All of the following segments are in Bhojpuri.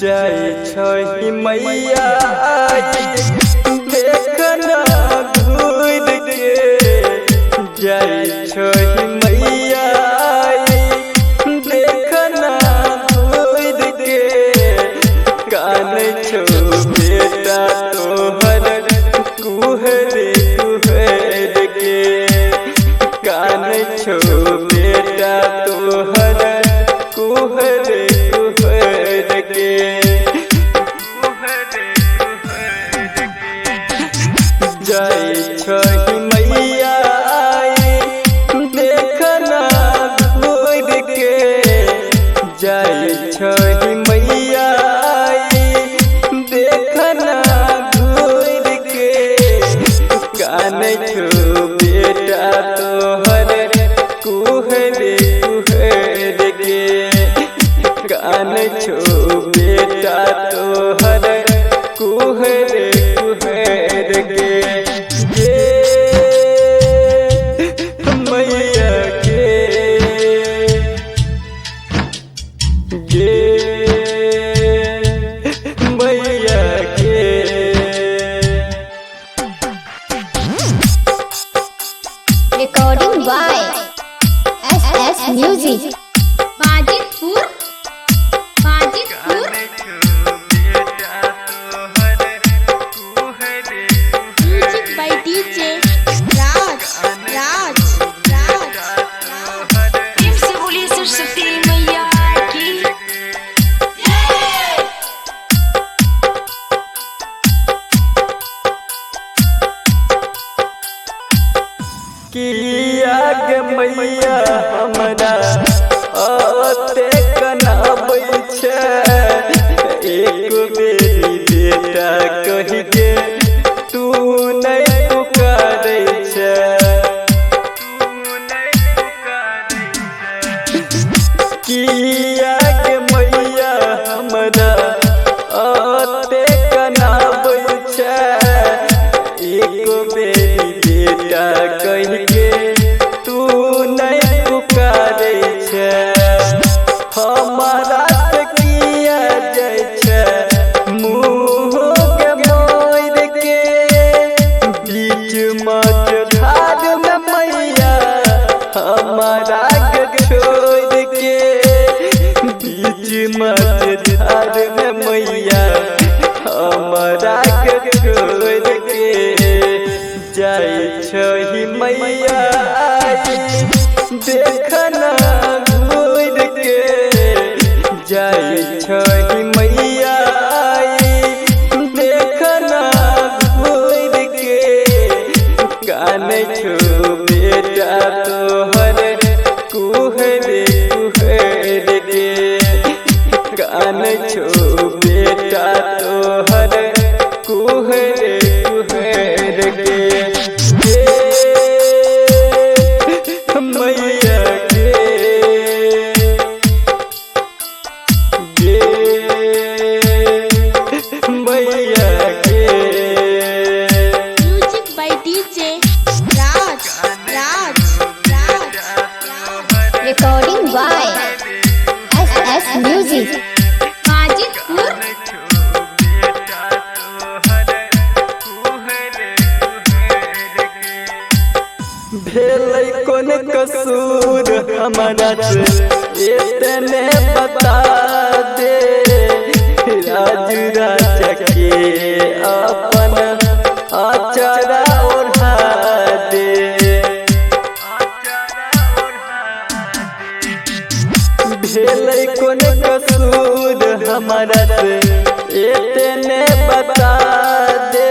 जय छही मैया देखना घूर के, जय छही मैया देखना घूर के, कान छो बेटा तोहर कुहर कुहर के, कान छो बेटा तोहर कुहर कुहर के। जय छही मैया देखना घूर के, जय छही मैया देखना घूर के, कान छो बेटा तोहर कुहर कुहर के, कान छो बेटा तोहर कुहर कुहर के। मैया के मैया के Recording by SS Music. Bajipur. Music by DJ Raj. प्रेम से बोलिए सरस्वती मैया की। किया गे मैया हमरा आते कनाबै छै, एक बेरी बेटा कहि के तू नहीं पुकारै छै, किया गे मैया हमरा आते कनाबै छै, एक बेरी बेटा कहि के तू नहीं पुकारै छै, हमारा से किया जाइ छै मुँह के मोर के, बीच मझधार में मैया हमारा के छोड़ के, बीच मझधार में मैया हमारा के छोड़ के। जय छही मैया देखना घूर के, जय छही मैया देखना घूर के, कान छो बेटा तोहर कुहर कुहर के, कान छो बेटा तोहर कुहर कुहर के। मैया के मैया के। Music by DJ Raj. Recording by SS Music. Bajipur. भेलै कोन कसूर हमारा से इतने बता दे, राज राजा के अपन आचारा ओढ़ा दे, भेलै कोन कसूर हमारा से इतने बता दे,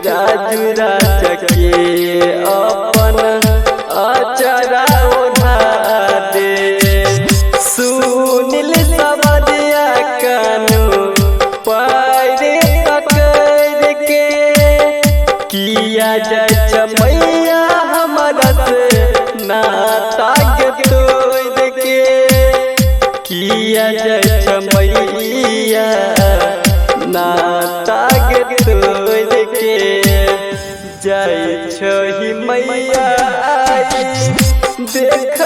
राज राजा के अपन आचारा ओढ़ा दे, सुनील सवरिया कानू पैर पकड़ के, किया जाय मैया हमारा से नाता के तोड़ के, किया जाय मैया नाता के तोड़ के, जाय छही मैया आई देख